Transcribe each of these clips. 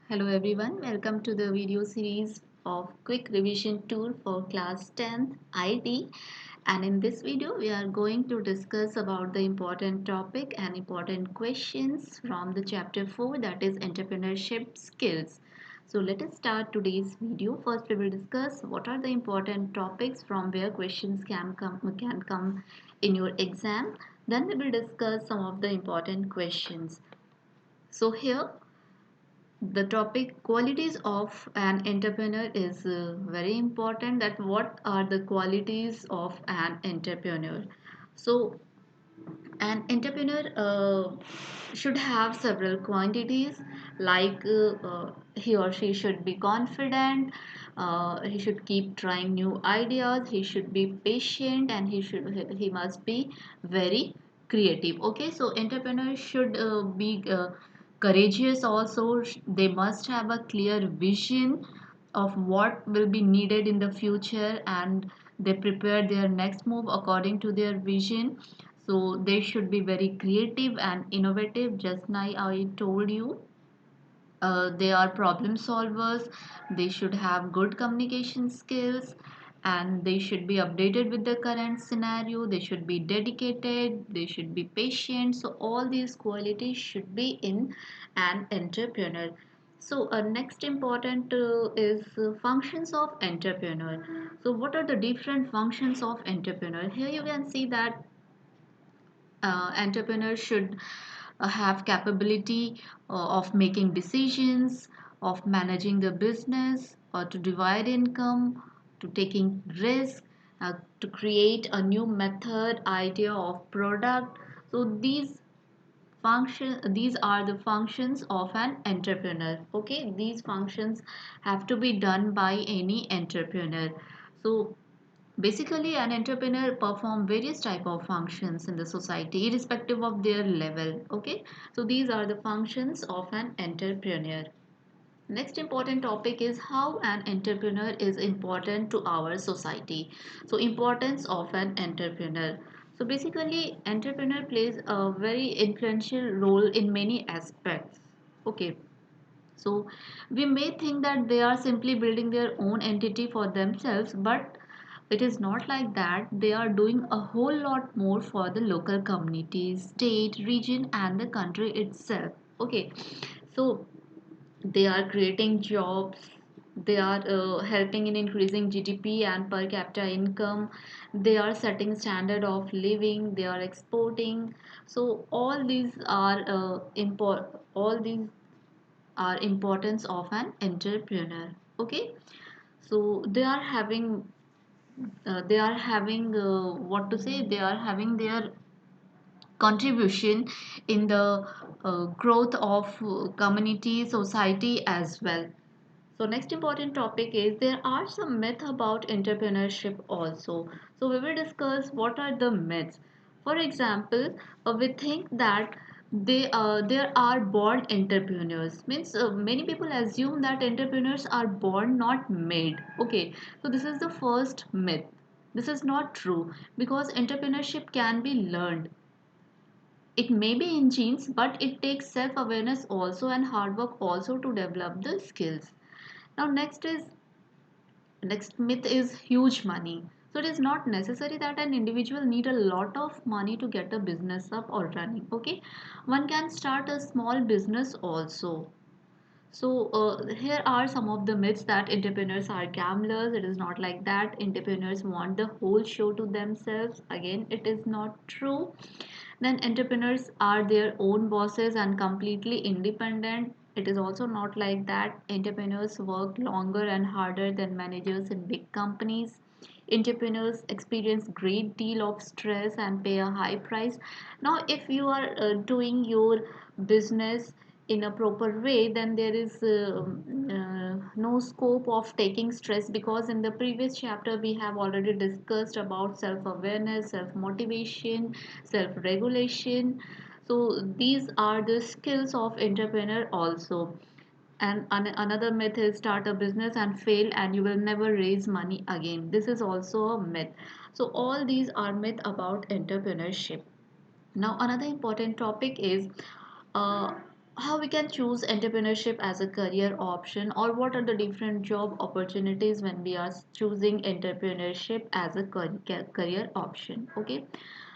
Hello everyone, welcome to the video series of quick revision tool for class 10th IT, and in this video we are going to discuss about the important topic and important questions from the chapter 4, that is entrepreneurship skills. So let us start today's video. First we will discuss what are the important topics from where questions can come in your exam. Then we will discuss some of the important questions. So here the topic qualities of an entrepreneur is very important, that what are the qualities of an entrepreneur. So an entrepreneur should have several quantities, like he or she should be confident, he should keep trying new ideas, he should be patient, and he must be very creative. Okay, so entrepreneurs should be courageous also. They must have a clear vision of what will be needed in the future, and they prepare their next move according to their vision. So they should be very creative and innovative. Just now I told you, they are problem solvers. They should have good communication skills, and they should be updated with the current scenario. They should be dedicated, they should be patient. So all these qualities should be in an entrepreneur. So next important is functions of entrepreneur. So what are the different functions of entrepreneur? Here you can see that entrepreneurs should have capability of making decisions, of managing the business, or to divide income, to taking risk, to create a new method, idea of product. So these are the functions of an entrepreneur. Okay, these functions have to be done by any entrepreneur. So basically, an entrepreneur perform various type of functions in the society, irrespective of their level. Okay, so these are the functions of an entrepreneur. Next important topic is how an entrepreneur is important to our society. So importance of an entrepreneur. So basically, entrepreneur plays a very influential role in many aspects. Okay, so we may think that they are simply building their own entity for themselves, but it is not like that. They are doing a whole lot more for the local community, state, region, and the country itself. Okay, so they are creating jobs, they are helping in increasing GDP and per capita income, they are setting standard of living, they are exporting. So all these are importance of an entrepreneur. Okay, so they are having what to say, they are having their contribution in the growth of community, society as well. So next important topic is there are some myths about entrepreneurship also. So we will discuss what are the myths. For example, we think that there are born entrepreneurs. Means many people assume that entrepreneurs are born, not made. Okay, so this is the first myth. This is not true, because entrepreneurship can be learned. It may be in genes, but it takes self-awareness also and hard work also to develop the skills. Now next myth is huge money. So it is not necessary that an individual need a lot of money to get a business up or running. Okay, one can start a small business also. So here are some of the myths, that entrepreneurs are gamblers. It is not like that. Entrepreneurs want the whole show to themselves. Again, it is not true. Then entrepreneurs are their own bosses and completely independent. It is also not like that. Entrepreneurs work longer and harder than managers in big companies. Entrepreneurs experience great deal of stress and pay a high price. Now if you are doing your business in a proper way, then there is no scope of taking stress, because in the previous chapter we have already discussed about self awareness, self motivation, self regulation. So these are the skills of entrepreneur also. And another myth is start a business and fail and you will never raise money again. This is also a myth. So all these are myth about entrepreneurship. Now another important topic is uh, how we can choose entrepreneurship as a career option, or what are the different job opportunities when we are choosing entrepreneurship as a career option. Okay,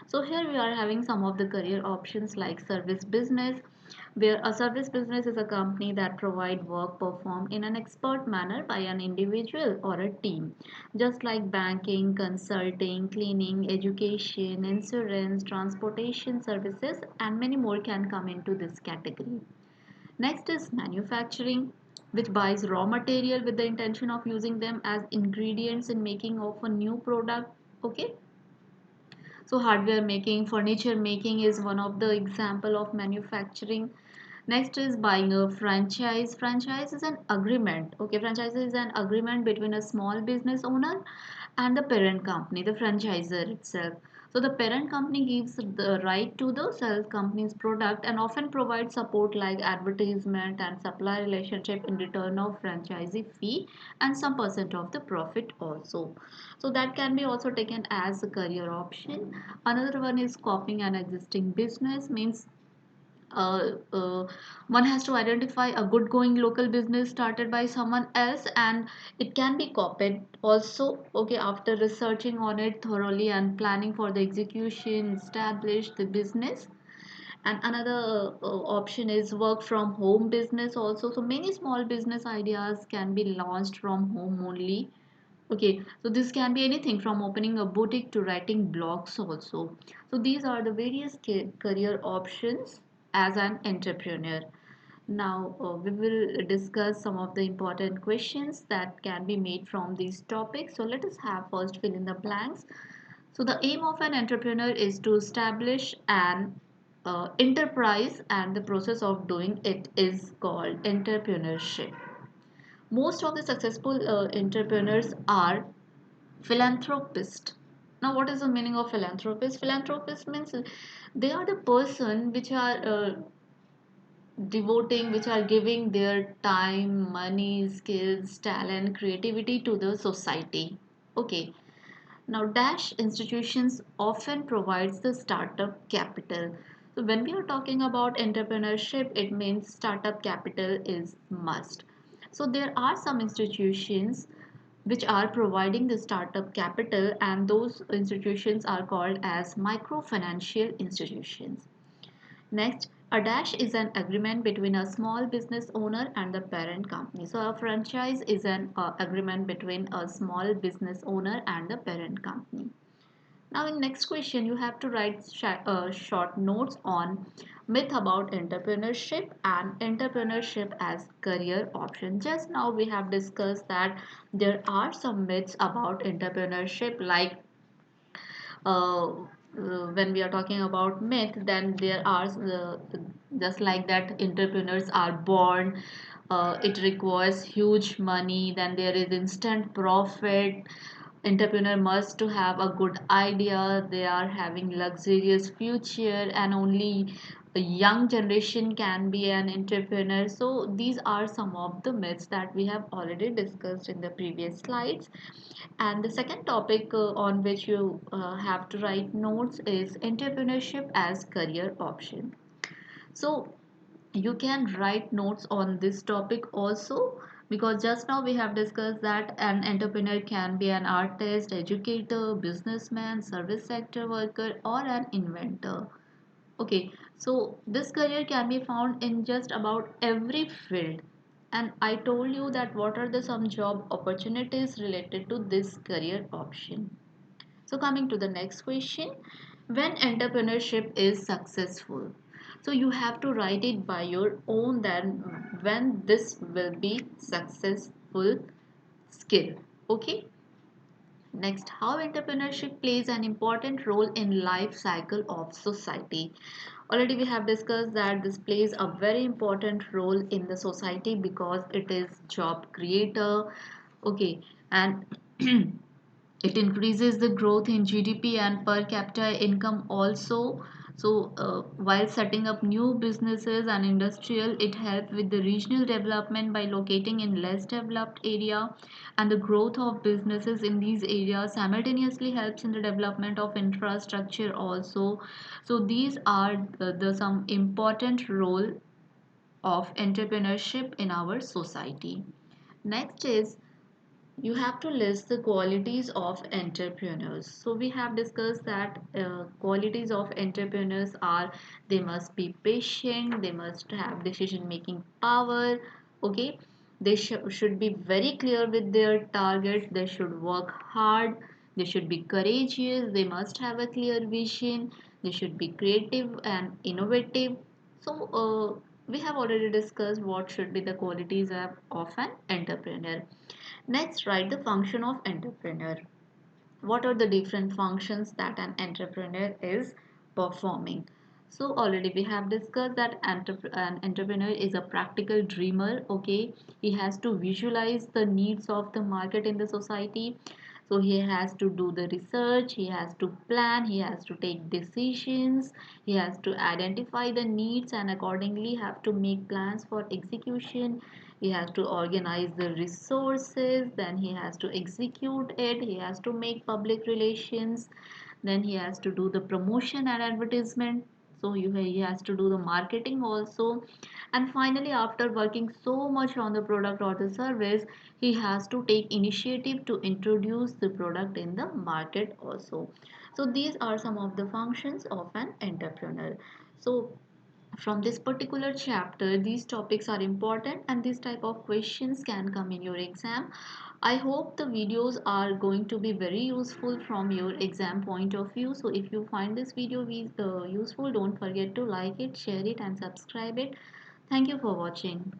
so here we are having some of the career options like service business, where a service business is a company that provide work performed in an expert manner by an individual or a team, just like banking, consulting, cleaning, education, insurance, transportation services, and many more can come into this category. Next is manufacturing, which buys raw material with the intention of using them as ingredients in making of a new product. Okay, so hardware making, furniture making is one of the example of manufacturing. Next is buying a franchise. Franchise is an agreement. Okay, franchise is an agreement between a small business owner and the parent company, the franchisor itself. So the parent company gives the right to the sales company's product and often provides support like advertisement and supply relationship in return of franchisee fee and some percent of the profit also. So that can be also taken as a career option. Another one is copying an existing business, means uh, uh, one has to identify a good going local business started by someone else, and it can be copied also. Okay, after researching on it thoroughly and planning for the execution, establish the business. And another option is work from home business also. So many small business ideas can be launched from home only. Okay, so this can be anything from opening a boutique to writing blogs also. So these are the various career options as an entrepreneur. Now we will discuss some of the important questions that can be made from these topics. So let us have first fill in the blanks. So the aim of an entrepreneur is to establish an enterprise, and the process of doing it is called entrepreneurship. Most of the successful entrepreneurs are philanthropist. Now what is the meaning of philanthropist? Philanthropist means they are the person which are devoting, which are giving their time, money, skills, talent, creativity to the society. Okay, now dash institutions often provides the startup capital. So when we are talking about entrepreneurship, it means startup capital is must. So there are some institutions which are providing the startup capital, and those institutions are called as microfinancial institutions. Next, a dash is an agreement between a small business owner and the parent company. So a franchise is an agreement between a small business owner and the parent company. Now in next question, you have to write short notes on myth about entrepreneurship and entrepreneurship as career option. Just now we have discussed that there are some myths about entrepreneurship, like when we are talking about myth, then there are just like that entrepreneurs are born, it requires huge money, then there is instant profit, entrepreneur must to have a good idea, they are having luxurious future, and only a young generation can be an entrepreneur. So these are some of the myths that we have already discussed in the previous slides. And the second topic on which you have to write notes is entrepreneurship as career option. So you can write notes on this topic also, because just now we have discussed that an entrepreneur can be an artist, educator, businessman, service sector worker, or an inventor. Okay, so this career can be found in just about every field. And I told you that what are the some job opportunities related to this career option. So coming to the next question, when entrepreneurship is successful. So you have to write it by your own, then when this will be successful skill. Okay. Next, how entrepreneurship plays an important role in life cycle of society. Already we have discussed that this plays a very important role in the society because it is job creator. Okay, and it increases the growth in GDP and per capita income also. So while setting up new businesses and industrial, it helps with the regional development by locating in less developed area, and the growth of businesses in these areas simultaneously helps in the development of infrastructure also. So these are the some important role of entrepreneurship in our society. Next is you have to list the qualities of entrepreneurs. So we have discussed that qualities of entrepreneurs are they must be patient, they must have decision making power, okay, they should be very clear with their targets, they should work hard, they should be courageous, they must have a clear vision, they should be creative and innovative. So we have already discussed what should be the qualities of an entrepreneur. Next, write the function of entrepreneur. What are the different functions that an entrepreneur is performing? So already we have discussed that an entrepreneur is a practical dreamer. Okay, he has to visualize the needs of the market in the society. So he has to do the research, he has to plan, he has to take decisions, he has to identify the needs and accordingly have to make plans for execution. He has to organize the resources, then he has to execute it, he has to make public relations, then he has to do the promotion and advertisement, so he has to do the marketing also, and finally after working so much on the product or the service, he has to take initiative to introduce the product in the market also. So these are some of the functions of an entrepreneur. So from this particular chapter, these topics are important and this type of questions can come in your exam. I hope the videos are going to be very useful from your exam point of view. So if you find this video useful, don't forget to like it, share it and subscribe it. Thank you for watching.